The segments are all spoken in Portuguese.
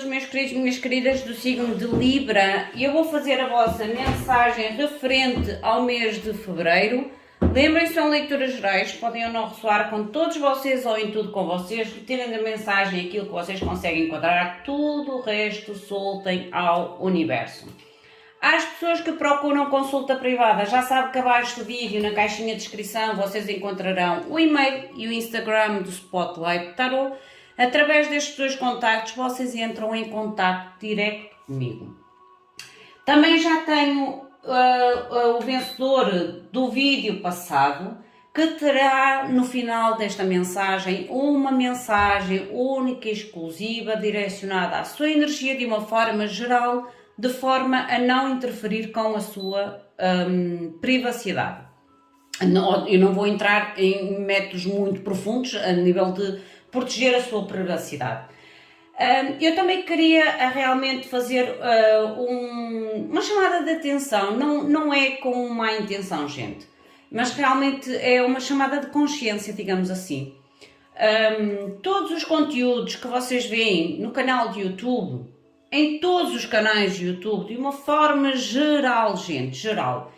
meus queridos e minhas queridas do signo de Libra, e eu vou fazer a vossa mensagem referente ao mês de Fevereiro. Lembrem-se, são leituras gerais, podem ou não ressoar com todos vocês ou em tudo com vocês, retirem da mensagem aquilo que vocês conseguem enquadrar, tudo o resto soltem ao universo. Às pessoas que procuram consulta privada, já sabem que abaixo do vídeo, na caixinha de descrição, vocês encontrarão o e-mail e o Instagram do Spotlight Tarot. Através destes dois contactos, vocês entram em contacto direto comigo. Também já tenho o vencedor do vídeo passado, que terá no final desta mensagem uma mensagem única e exclusiva direcionada à sua energia de uma forma geral, de forma a não interferir com a sua privacidade. Eu não vou entrar em métodos muito profundos a nível de proteger a sua privacidade. Eu também queria realmente fazer uma chamada de atenção, não é com má intenção, gente, mas realmente é uma chamada de consciência, digamos assim. Todos os conteúdos que vocês veem no canal de YouTube, em todos os canais de YouTube, de uma forma geral, gente, geral,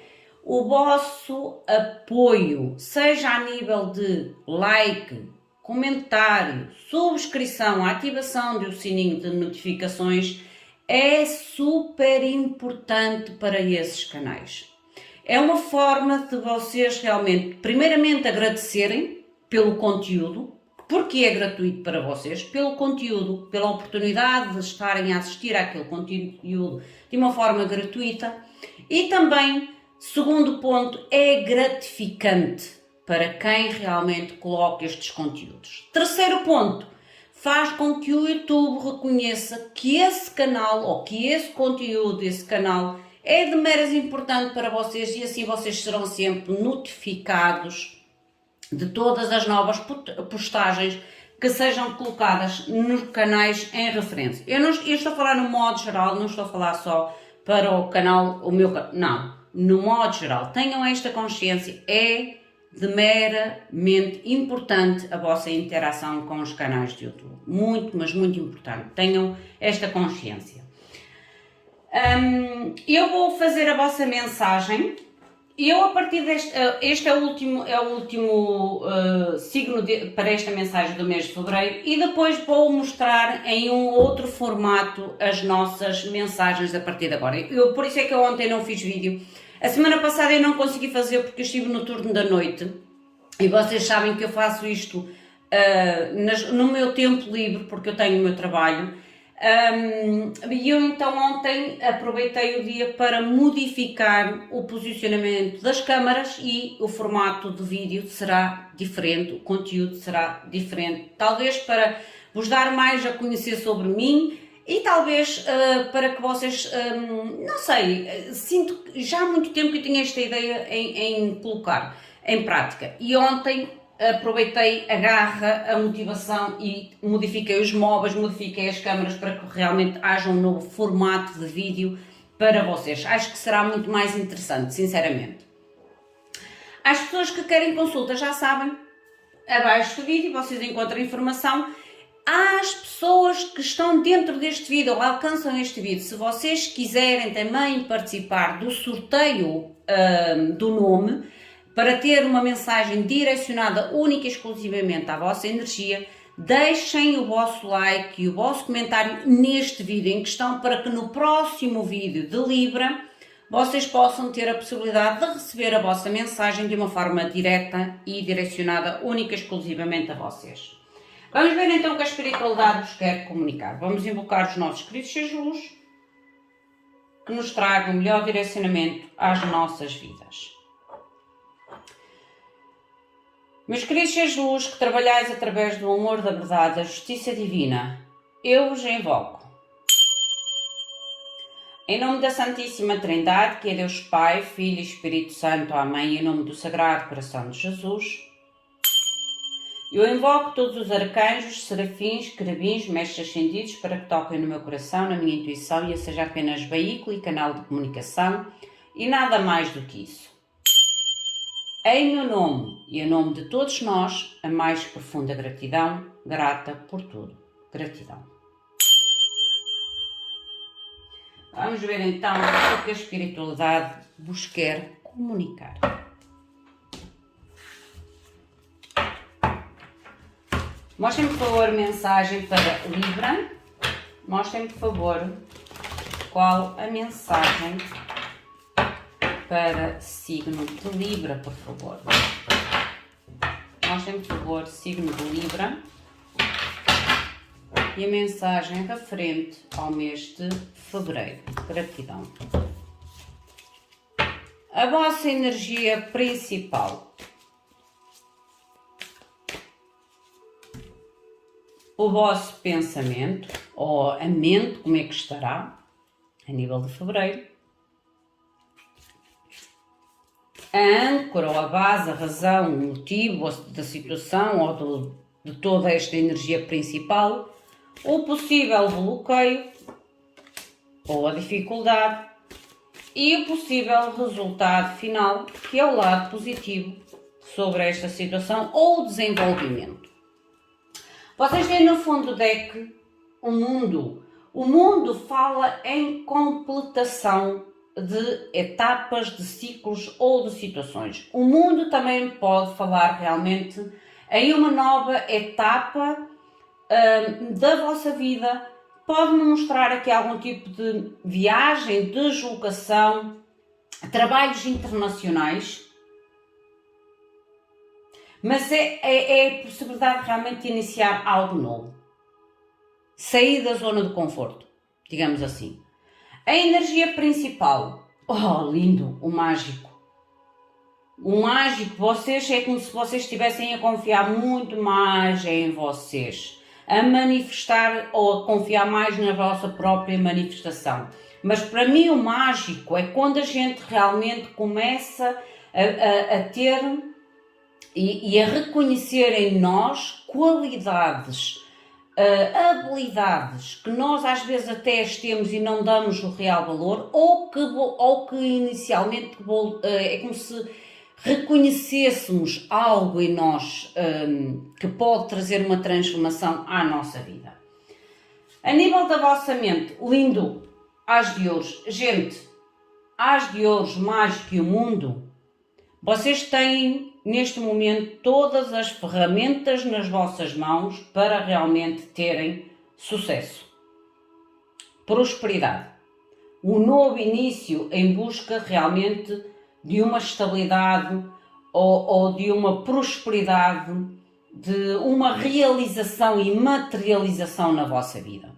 o vosso apoio, seja a nível de like, comentário, subscrição, ativação do sininho de notificações, é super importante para esses canais. É uma forma de vocês realmente, primeiramente, agradecerem pelo conteúdo, porque é gratuito para vocês, pelo conteúdo, pela oportunidade de estarem a assistir àquele conteúdo de uma forma gratuita, e também, segundo ponto, é gratificante para quem realmente coloca estes conteúdos. Terceiro ponto, faz com que o YouTube reconheça que esse canal ou que esse conteúdo desse canal é de meras importante para vocês, e assim vocês serão sempre notificados de todas as novas postagens que sejam colocadas nos canais em referência. Eu estou a falar no modo geral, não estou a falar só para o canal, não, no modo geral. Tenham esta consciência, é de meramente importante a vossa interação com os canais de YouTube. Muito, mas muito importante. Tenham esta consciência. Eu vou fazer a vossa mensagem. Eu, a partir este é o último signo para esta mensagem do mês de Fevereiro, e depois vou mostrar em um outro formato as nossas mensagens a partir de agora. Por isso é que eu ontem não fiz vídeo. A semana passada eu não consegui fazer porque eu estive no turno da noite, e vocês sabem que eu faço isto no meu tempo livre, porque eu tenho o meu trabalho. E eu então ontem aproveitei o dia para modificar o posicionamento das câmaras, e o formato de vídeo será diferente, o conteúdo será diferente, talvez para vos dar mais a conhecer sobre mim, e talvez para que vocês, não sei, sinto que já há muito tempo que eu tinha esta ideia em colocar em prática, e ontem aproveitei a garra, a motivação, e modifiquei os móveis, modifiquei as câmaras para que realmente haja um novo formato de vídeo para vocês. Acho que será muito mais interessante, sinceramente. As pessoas que querem consulta já sabem, abaixo do vídeo vocês encontram informação. Às pessoas que estão dentro deste vídeo ou alcançam este vídeo, se vocês quiserem também participar do sorteio do nome, para ter uma mensagem direcionada única e exclusivamente à vossa energia, deixem o vosso like e o vosso comentário neste vídeo em questão, para que no próximo vídeo de Libra vocês possam ter a possibilidade de receber a vossa mensagem de uma forma direta e direcionada única e exclusivamente a vocês. Vamos ver então o que a espiritualidade vos quer comunicar. Vamos invocar os nossos queridos seres de luz que nos tragam o melhor direcionamento às nossas vidas. Meus queridos seres de luz que trabalhais através do amor, da verdade, da justiça divina, eu vos invoco. Em nome da Santíssima Trindade, que é Deus Pai, Filho e Espírito Santo, amém, em nome do Sagrado Coração de Jesus, eu invoco todos os arcanjos, serafins, querubins, mestres ascendidos, para que toquem no meu coração, na minha intuição, e eu seja apenas veículo e canal de comunicação, e nada mais do que isso. Em meu nome e em nome de todos nós, a mais profunda gratidão, grata por tudo. Gratidão. Vamos ver então o que a espiritualidade vos quer comunicar. Mostrem, por favor, mensagem para Libra. Mostrem, por favor, qual a mensagem para signo de Libra, por favor. Mostrem, por favor, signo de Libra. E a mensagem referente ao mês de fevereiro. Gratidão. A vossa energia principal. O vosso pensamento, ou a mente, como é que estará a nível de fevereiro. A âncora, ou a base, a razão, o motivo da situação, ou de toda esta energia principal. O possível bloqueio ou a dificuldade e o possível resultado final, que é o lado positivo sobre esta situação ou desenvolvimento. Vocês têm no fundo do deck o mundo. O mundo fala em completação de etapas, de ciclos ou de situações. O mundo também pode falar realmente em uma nova etapa da vossa vida, pode-me mostrar aqui algum tipo de viagem, deslocação, trabalhos internacionais, mas é a possibilidade realmente de iniciar algo novo, sair da zona de conforto, digamos assim. A energia principal, oh lindo, o mágico. O mágico, vocês, é como se vocês estivessem a confiar muito mais em vocês, a manifestar ou a confiar mais na vossa própria manifestação. Mas para mim o mágico é quando a gente realmente começa a ter e a reconhecer em nós qualidades, habilidades que nós às vezes até as temos e não damos o real valor, ou que inicialmente é como se reconhecêssemos algo em nós que pode trazer uma transformação à nossa vida. A nível da vossa mente, lindo, As de Ouros. Gente, As de Ouros, mágico e o mundo, vocês têm neste momento todas as ferramentas nas vossas mãos para realmente terem sucesso, prosperidade, um novo início em busca realmente de uma estabilidade ou de uma prosperidade, de uma realização e materialização na vossa vida.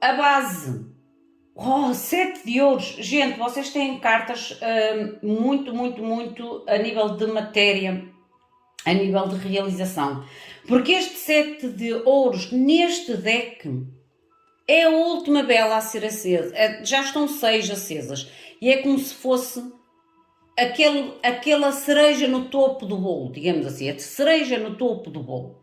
A base, 7 de ouros. Gente, vocês têm cartas muito a nível de matéria, a nível de realização. Porque este 7 de ouros neste deck é a última vela a ser acesa. Já estão 6 acesas. E é como se fosse aquela cereja no topo do bolo, digamos assim, a cereja no topo do bolo.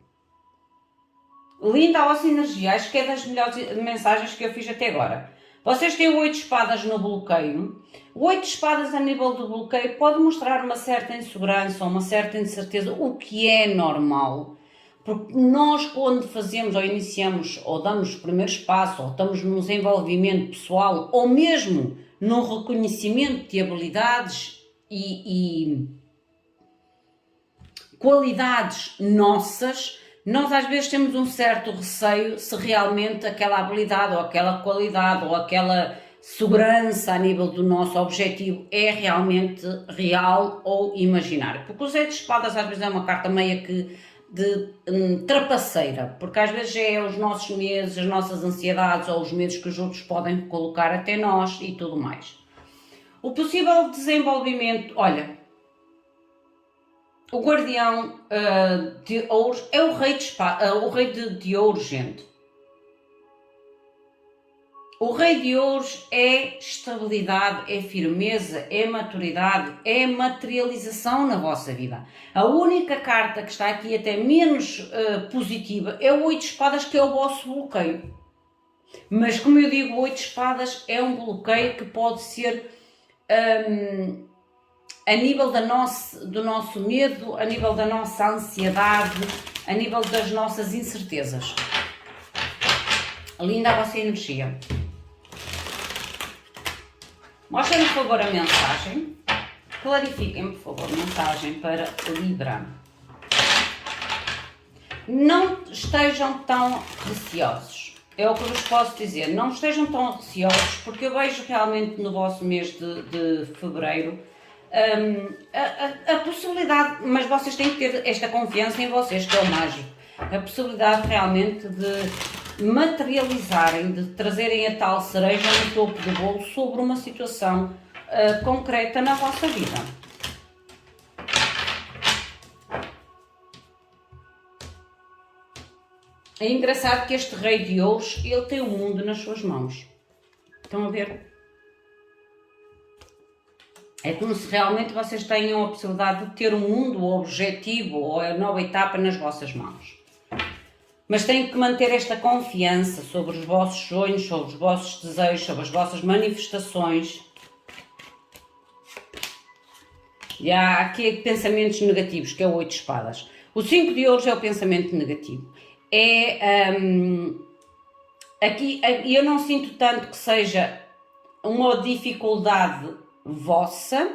Linda a vossa energia, acho que é das melhores mensagens que eu fiz até agora. Vocês têm o 8 de espadas no bloqueio. O 8 de espadas a nível do bloqueio pode mostrar uma certa insegurança ou uma certa incerteza, o que é normal. Porque nós, quando fazemos ou iniciamos ou damos o primeiro passo, ou estamos no desenvolvimento pessoal, ou mesmo no reconhecimento de habilidades e qualidades nossas, nós às vezes temos um certo receio se realmente aquela habilidade ou aquela qualidade ou aquela segurança a nível do nosso objetivo é realmente real ou imaginário. Porque o 7 de espadas às vezes é uma carta meio que de trapaceira, porque às vezes é os nossos medos, as nossas ansiedades ou os medos que os outros podem colocar até nós e tudo mais. O possível desenvolvimento, olha, o guardião de ouros é o rei de ouros, gente. O rei de ouros é estabilidade, é firmeza, é maturidade, é materialização na vossa vida. A única carta que está aqui até menos positiva é o 8 de espadas, que é o vosso bloqueio. Mas como eu digo, o 8 de espadas é um bloqueio que pode ser a nível do nosso medo, a nível da nossa ansiedade, a nível das nossas incertezas. Linda a vossa energia. Mostrem, por favor, a mensagem. Clarifiquem, por favor, a mensagem para Libra. Não estejam tão receosos. É o que eu vos posso dizer. Não estejam tão receosos, porque eu vejo realmente no vosso mês de fevereiro a possibilidade, mas vocês têm que ter esta confiança em vocês, que é o mágico. A possibilidade realmente de materializarem, de trazerem a tal cereja no topo do bolo sobre uma situação concreta na vossa vida. É engraçado que este rei de ouros, ele tem o mundo nas suas mãos. Estão a ver? É como se realmente vocês tenham a possibilidade de ter o mundo, o objetivo ou a nova etapa nas vossas mãos. Mas têm que manter esta confiança sobre os vossos sonhos, sobre os vossos desejos, sobre as vossas manifestações. E há aqui pensamentos negativos, que é o 8 de espadas. O 5 de ouros é o pensamento negativo. Aqui eu não sinto tanto que seja uma dificuldade vossa,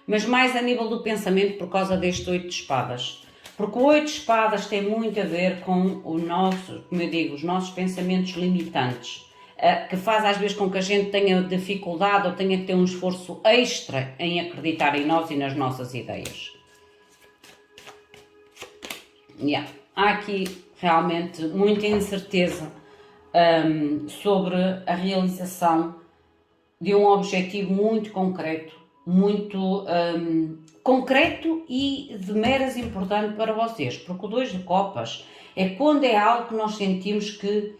mas mais a nível do pensamento por causa deste 8 de espadas. Porque o 8 de espadas tem muito a ver com o nosso, como eu digo, os nossos pensamentos limitantes, que faz às vezes com que a gente tenha dificuldade ou tenha que ter um esforço extra em acreditar em nós e nas nossas ideias. Há aqui realmente muita incerteza sobre a realização de um objetivo muito concreto, concreto e de meras importante para vocês, porque o 2 de copas é quando é algo que nós sentimos que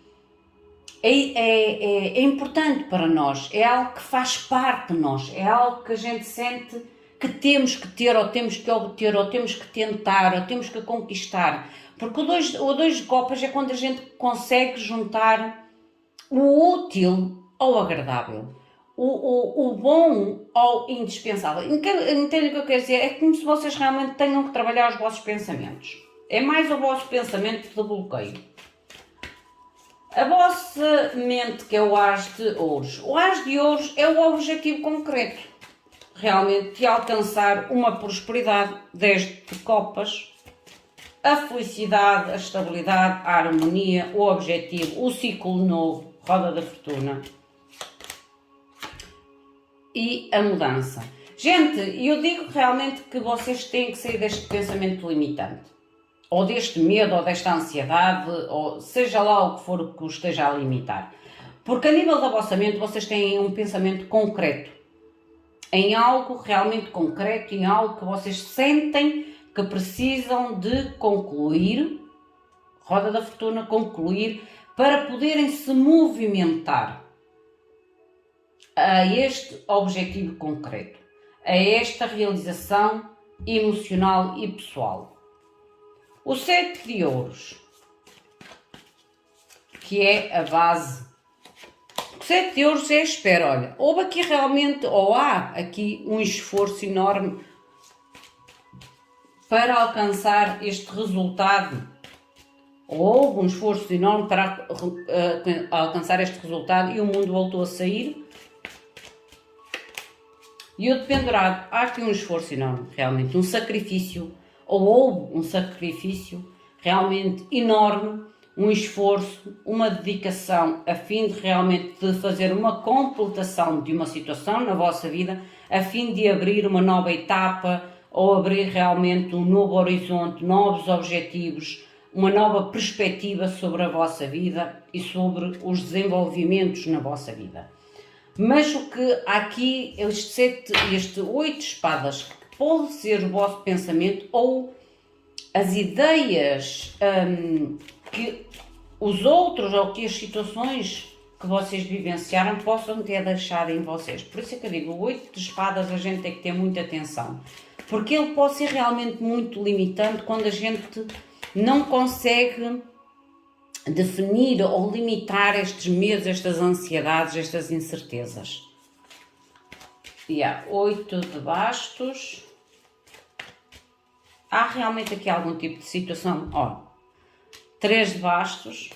é importante para nós, é algo que faz parte de nós, é algo que a gente sente que temos que ter, ou temos que obter, ou temos que tentar, ou temos que conquistar. Porque o 2 de copas é quando a gente consegue juntar o útil ao agradável, o bom ao indispensável. Entendem o que eu quero dizer? É como se vocês realmente tenham que trabalhar os vossos pensamentos. É mais o vosso pensamento de bloqueio. A vossa mente, que é o As de Ouros. O As de Ouros é o objetivo concreto, realmente, de alcançar uma prosperidade. 10 de copas, a felicidade, a estabilidade, a harmonia, o objetivo, o ciclo novo, roda da fortuna e a mudança. Gente, eu digo realmente que vocês têm que sair deste pensamento limitante, ou deste medo, ou desta ansiedade, ou seja lá o que for que os esteja a limitar. Porque a nível da vossa mente vocês têm um pensamento concreto, em algo realmente concreto, em algo que vocês sentem que precisam de concluir, roda da fortuna, concluir, para poderem se movimentar a este objetivo concreto, a esta realização emocional e pessoal. O 7 de ouros, que é a base. O 7 de ouros é a espera. Olha, houve aqui realmente, ou há aqui um esforço enorme para alcançar este resultado. Houve um esforço enorme para alcançar este resultado e o mundo voltou a sair. E o dependurado, há aqui um esforço enorme, realmente, um sacrifício, ou houve um sacrifício realmente enorme, um esforço, uma dedicação a fim de realmente de fazer uma completação de uma situação na vossa vida, a fim de abrir uma nova etapa, ou abrir realmente um novo horizonte, novos objetivos, uma nova perspectiva sobre a vossa vida e sobre os desenvolvimentos na vossa vida. Mas o que há aqui, este 8 de espadas, que pode ser o vosso pensamento ou as ideias que os outros ou que as situações que vocês vivenciaram possam ter deixado em vocês. Por isso é que eu digo, o 8 de espadas a gente tem que ter muita atenção, porque ele pode ser realmente muito limitante quando a gente não consegue definir ou limitar estes medos, estas ansiedades, estas incertezas. 8 de bastos. Há realmente aqui algum tipo de situação. 3 de bastos,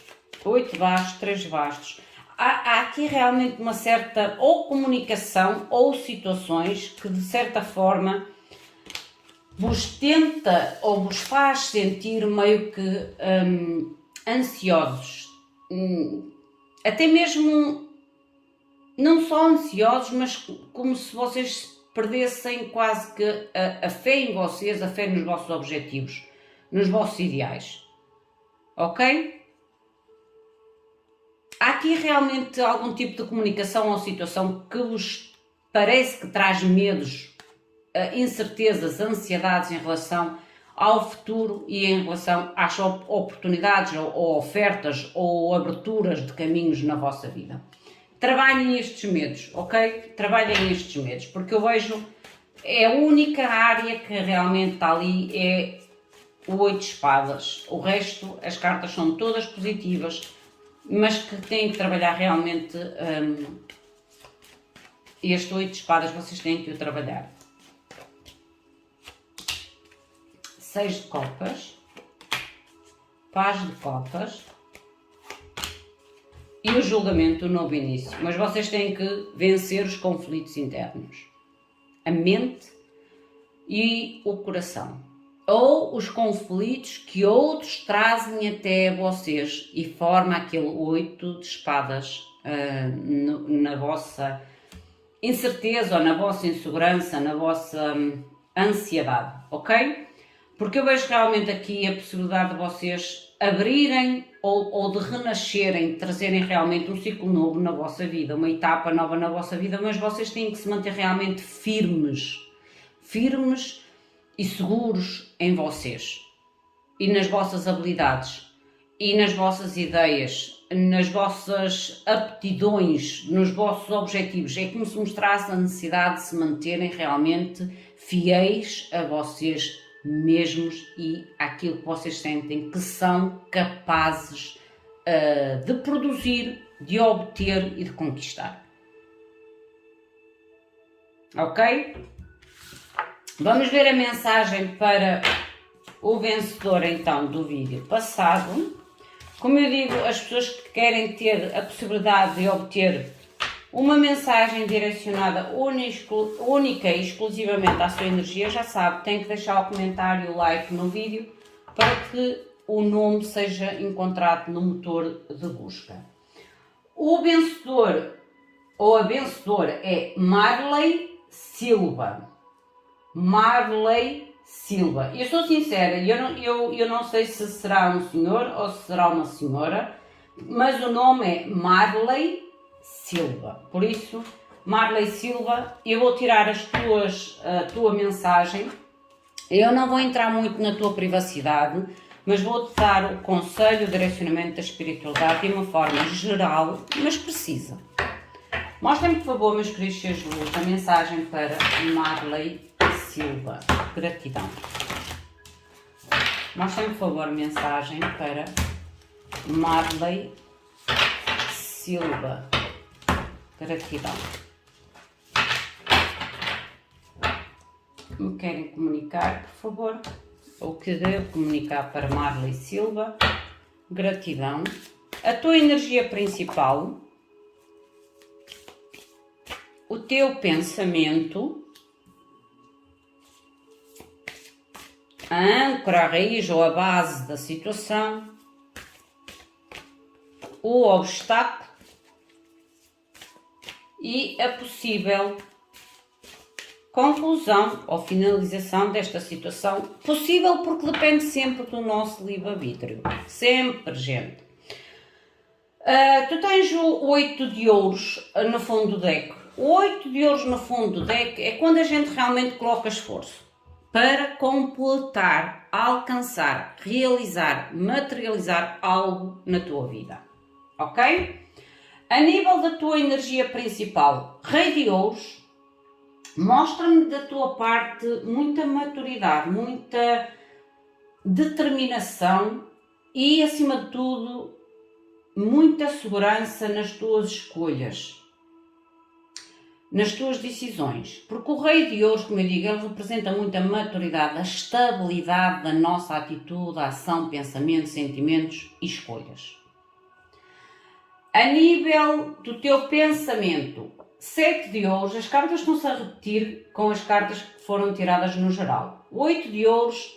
8 de bastos, 3 de bastos. há aqui realmente uma certa ou comunicação ou situações que de certa forma vos tenta ou vos faz sentir meio que ansiosos, até mesmo não só ansiosos, mas como se vocês perdessem quase que a fé em vocês, a fé nos vossos objetivos, nos vossos ideais, ok? Há aqui realmente algum tipo de comunicação ou situação que vos parece que traz medos, incertezas, ansiedades em relação ao futuro e em relação às oportunidades ou ofertas ou aberturas de caminhos na vossa vida. Trabalhem estes medos, ok? Trabalhem estes medos, porque eu vejo, é a única área que realmente está ali, é o 8 de espadas. O resto, as cartas são todas positivas, mas que têm que trabalhar realmente este 8 de espadas, vocês têm que o trabalhar. 6 de copas, paz de copas e o julgamento, o novo início. Mas vocês têm que vencer os conflitos internos, a mente e o coração, ou os conflitos que outros trazem até vocês e forma aquele 8 de espadas na vossa incerteza ou na vossa insegurança, na vossa ansiedade, ok? Porque eu vejo realmente aqui a possibilidade de vocês abrirem ou de renascerem, trazerem realmente um ciclo novo na vossa vida, uma etapa nova na vossa vida, mas vocês têm que se manter realmente firmes e seguros em vocês e nas vossas habilidades e nas vossas ideias, nas vossas aptidões, nos vossos objetivos. É como se mostrasse a necessidade de se manterem realmente fiéis a vocês mesmos e àquilo que vocês sentem que são capazes de produzir, de obter e de conquistar. Ok? Vamos ver a mensagem para o vencedor então do vídeo passado. Como eu digo, as pessoas que querem ter a possibilidade de obter uma mensagem direcionada única e exclusivamente à sua energia, já sabe, tem que deixar o comentário e o like no vídeo para que o nome seja encontrado no motor de busca. O vencedor ou a vencedora é Marley Silva. Marley Silva. Eu sou sincera, eu não sei se será um senhor ou se será uma senhora, mas o nome é Marley Silva. Por isso, Marley Silva, eu vou tirar a tua mensagem. Eu não vou entrar muito na tua privacidade, mas vou-te dar o conselho, o direcionamento da espiritualidade de uma forma geral, mas precisa. Mostrem-me, por favor, meus queridos seres de luz, a mensagem para Marley Silva. Gratidão. Mostrem-me, por favor, a mensagem para Marley Silva. Gratidão. Me querem comunicar, por favor? O que devo comunicar para Marley Silva? Gratidão. A tua energia principal, o teu pensamento, a âncora, a raiz ou a base da situação, o obstáculo e a possível conclusão ou finalização desta situação. Possível porque depende sempre do nosso livre-arbítrio. Sempre, gente. Tu tens o 8 de ouros no fundo do deck. O 8 de ouros no fundo do deck é quando a gente realmente coloca esforço para completar, alcançar, realizar, materializar algo na tua vida. Ok? A nível da tua energia principal, Rei de Ouros, mostra-me da tua parte muita maturidade, muita determinação e, acima de tudo, muita segurança nas tuas escolhas, nas tuas decisões. Porque o Rei de Ouros, como eu digo, ele representa muita maturidade, a estabilidade da nossa atitude, ação, pensamento, sentimentos e escolhas. A nível do teu pensamento, 7 de ouros, as cartas estão-se a repetir com as cartas que foram tiradas no geral. 8 de ouros,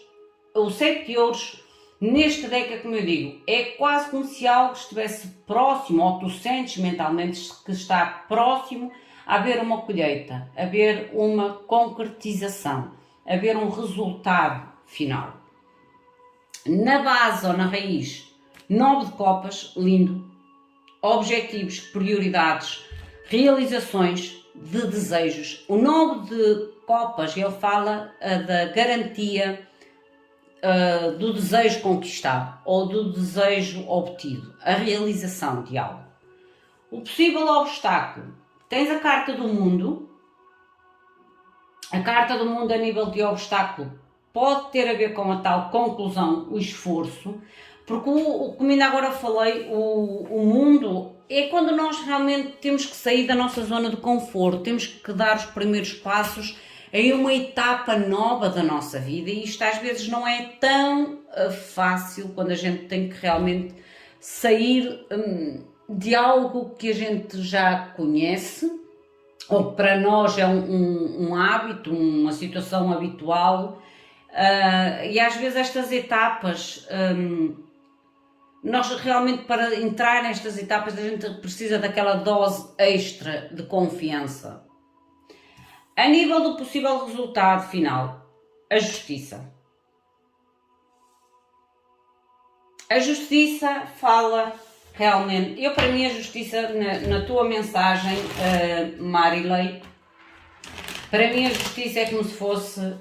ou 7 de ouros, neste deck, como eu digo, é quase como se algo estivesse próximo, ou tu sentes mentalmente que está próximo a haver uma colheita, a haver uma concretização, a haver um resultado final. Na base ou na raiz, 9 de copas, lindo, objetivos, prioridades, realizações de desejos. O 9 de copas, ele fala da garantia do desejo conquistado ou do desejo obtido, a realização de algo. O possível obstáculo, tens a carta do mundo. A carta do mundo a nível de obstáculo pode ter a ver com a tal conclusão, o esforço, porque como ainda agora falei, o mundo é quando nós realmente temos que sair da nossa zona de conforto, temos que dar os primeiros passos em uma etapa nova da nossa vida, e isto às vezes não é tão fácil quando a gente tem que realmente sair de algo que a gente já conhece, ou para nós é um hábito, uma situação habitual, e às vezes estas etapas, nós realmente para entrar nestas etapas a gente precisa daquela dose extra de confiança. A nível do possível resultado final, a justiça. A justiça fala realmente, para mim a justiça, na tua mensagem, Marilei, para mim a justiça é como se fosse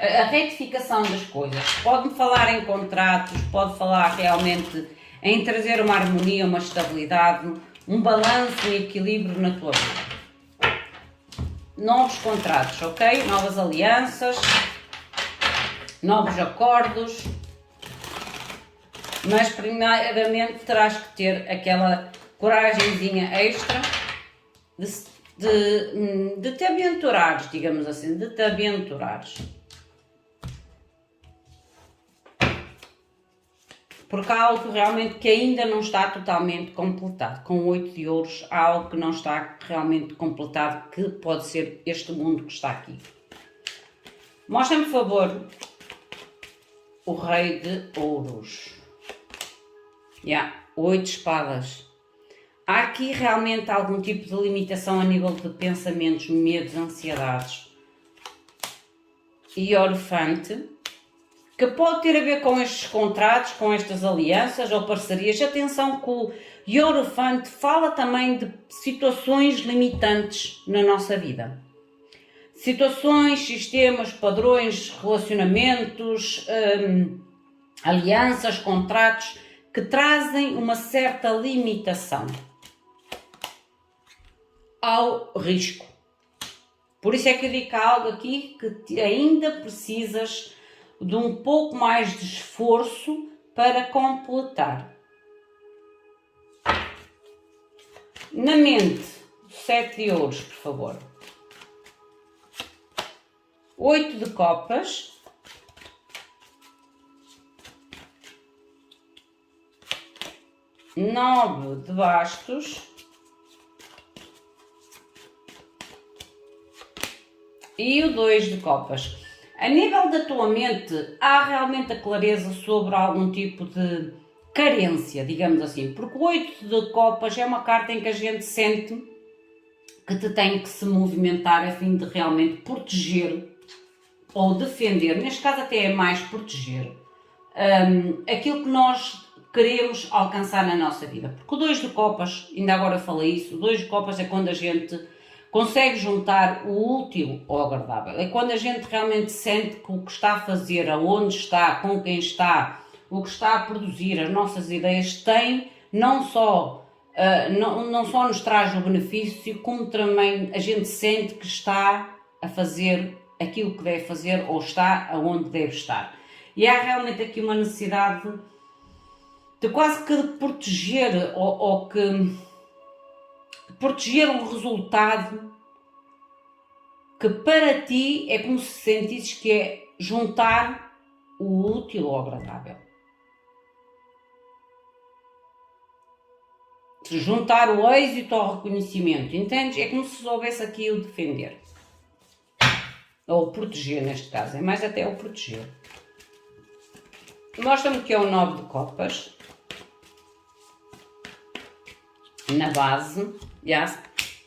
a retificação das coisas. Pode-me falar em contratos, pode falar realmente em trazer uma harmonia, uma estabilidade, um balanço e equilíbrio na tua vida. Novos contratos, ok? Novas alianças, novos acordos, mas primeiramente terás que ter aquela coragemzinha extra de te aventurares, digamos assim, de te aventurares. Porque há algo realmente que ainda não está totalmente completado. Com 8 de ouros há algo que não está realmente completado, que pode ser este mundo que está aqui. Mostra-me, por favor, o rei de ouros. 8 espadas. Há aqui realmente algum tipo de limitação a nível de pensamentos, medos, ansiedades. Hierophante, que pode ter a ver com estes contratos, com estas alianças ou parcerias. Atenção que o Hierophante fala também de situações limitantes na nossa vida. Situações, sistemas, padrões, relacionamentos, alianças, contratos que trazem uma certa limitação ao risco. Por isso é que eu digo que há algo aqui que ainda precisas de um pouco mais de esforço para completar. Na mente, 7 de ouros, por favor. 8 de copas. 9 de bastos. E o 2 de copas. A nível da tua mente, há realmente a clareza sobre algum tipo de carência, digamos assim. Porque o 8 de copas é uma carta em que a gente sente que te tem que se movimentar a fim de realmente proteger ou defender. Neste caso até é mais proteger aquilo que nós queremos alcançar na nossa vida. Porque o 2 de copas, ainda agora falei isso, o 2 de copas é quando a gente consegue juntar o útil ao agradável. É quando a gente realmente sente que o que está a fazer, aonde está, com quem está, o que está a produzir, as nossas ideias, tem não só nos traz o benefício, como também a gente sente que está a fazer aquilo que deve fazer ou está aonde deve estar. E há realmente aqui uma necessidade de quase que proteger ou que proteger um resultado que para ti é como se sentisses que é juntar o útil ao agradável. juntar o êxito ao reconhecimento, entendes? É como se soubesse aqui o defender. Ou o proteger, neste caso, é mais até o proteger. Mostra-me que é o 9 de copas. Na base,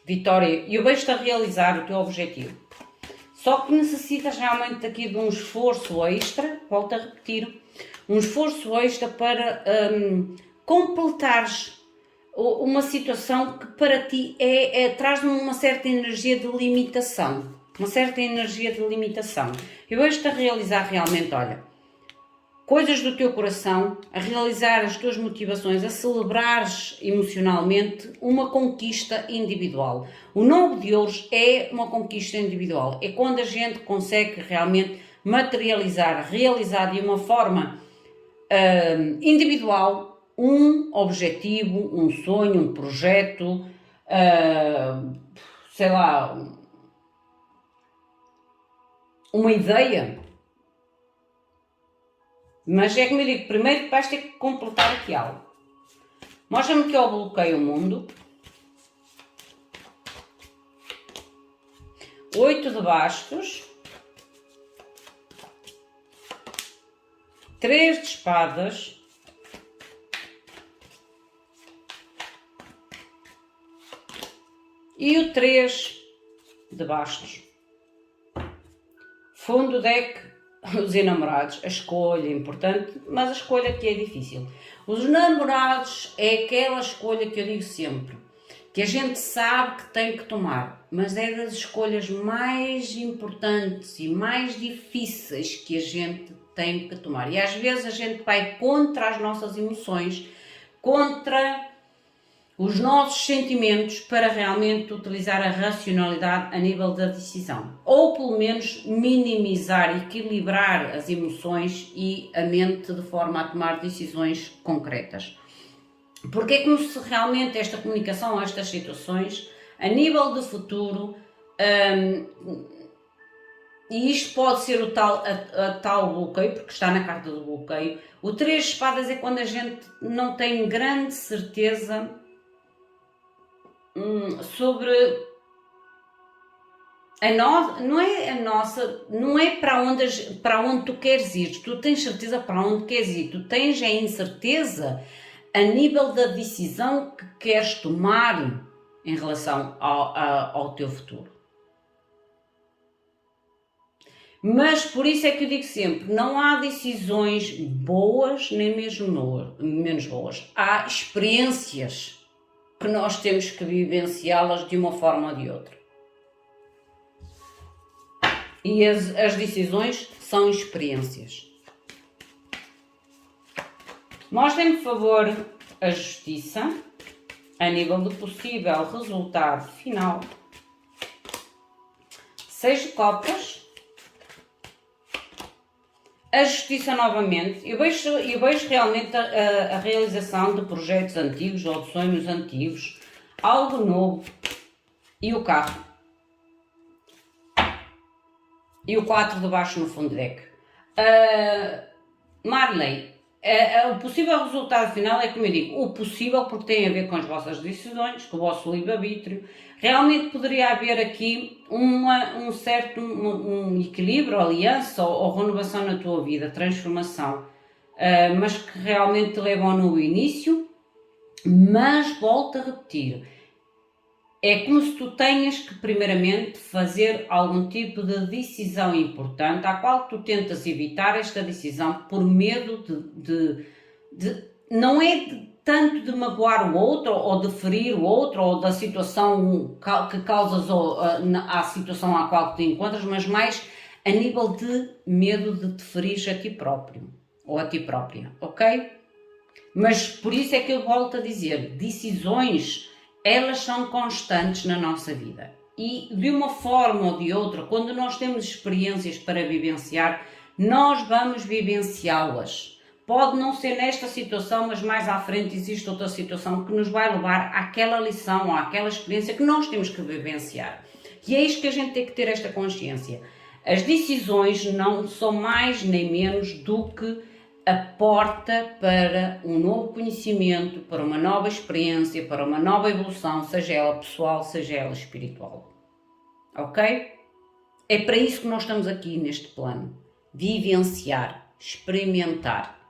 vitória, e eu vejo-te a realizar o teu objetivo. Só que necessitas realmente aqui de um esforço extra, volto a repetir, um esforço extra para completares uma situação que para ti traz uma certa energia de limitação. Uma certa energia de limitação. Eu vejo-te a realizar realmente, olha, coisas do teu coração, a realizar as tuas motivações, a celebrares emocionalmente uma conquista individual. O 9 de ouros é uma conquista individual. É quando a gente consegue realmente materializar, realizar de uma forma individual um objetivo, um sonho, um projeto, sei lá, uma ideia. Mas é como eu digo, primeiro vais ter que completar aqui algo. Mostra-me que eu bloqueio o mundo. 8 de bastos. 3 de espadas. E o 3 de bastos. Fundo do deck, os enamorados. A escolha é importante, mas a escolha que é difícil. Os namorados é aquela escolha que eu digo sempre, que a gente sabe que tem que tomar, mas é das escolhas mais importantes e mais difíceis que a gente tem que tomar. E às vezes a gente vai contra as nossas emoções, contra os nossos sentimentos para realmente utilizar a racionalidade a nível da decisão. Ou pelo menos minimizar, equilibrar as emoções e a mente de forma a tomar decisões concretas. Porque é como se realmente esta comunicação, estas situações, a nível de futuro, e isto pode ser a tal bloqueio, porque está na carta do bloqueio, o 3 de espadas é quando a gente não tem grande certeza sobre não é para onde tu queres ir, tu tens certeza para onde queres ir, tu tens a incerteza a nível da decisão que queres tomar em relação ao teu futuro. Mas por isso é que eu digo sempre, não há decisões boas nem mesmo menos boas, há experiências que nós temos que vivenciá-las de uma forma ou de outra. E as decisões são experiências. Mostrem-me, por favor, a justiça a nível do possível resultado final. 6 de copas. A justiça novamente. Eu vejo realmente a realização de projetos antigos ou de sonhos antigos. Algo novo. E o carro. E o 4 de baixo no fundo de deck. Marley. O possível resultado final é, como eu digo, o possível porque tem a ver com as vossas decisões, com o vosso livre-arbítrio. Realmente poderia haver aqui um certo equilíbrio, aliança ou renovação na tua vida, transformação, mas que realmente te levam no início. Mas volto a repetir, é como se tu tenhas que primeiramente fazer algum tipo de decisão importante, à qual tu tentas evitar esta decisão por medo não é tanto de magoar o outro, ou de ferir o outro, ou da situação que causas à situação à qual te encontras, mas mais a nível de medo de te ferir a ti próprio, ou a ti própria, ok? Mas por isso é que eu volto a dizer, decisões, elas são constantes na nossa vida. E de uma forma ou de outra, quando nós temos experiências para vivenciar, nós vamos vivenciá-las. Pode não ser nesta situação, mas mais à frente existe outra situação que nos vai levar àquela lição, ou àquela experiência que nós temos que vivenciar. E é isto que a gente tem que ter esta consciência. As decisões não são mais nem menos do que a porta para um novo conhecimento, para uma nova experiência, para uma nova evolução, seja ela pessoal, seja ela espiritual. Ok? É para isso que nós estamos aqui neste plano. Vivenciar, experimentar.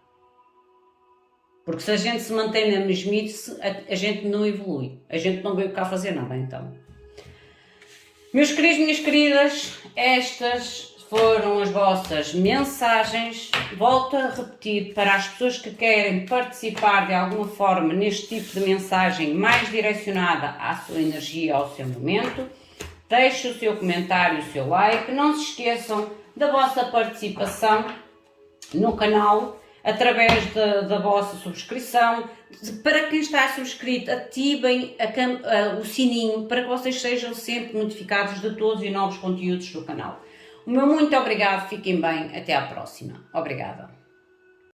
Porque se a gente se mantém na mesmice, a gente não evolui. A gente não veio cá fazer nada, então. Meus queridos, minhas queridas, estas foram as vossas mensagens. Volto a repetir, para as pessoas que querem participar de alguma forma neste tipo de mensagem mais direcionada à sua energia, ao seu momento, deixe o seu comentário, o seu like. Não se esqueçam da vossa participação no canal, através da vossa subscrição. Para quem está subscrito, ativem o sininho para que vocês sejam sempre notificados de todos os novos conteúdos do canal. O meu muito obrigado, fiquem bem, até à próxima. Obrigada.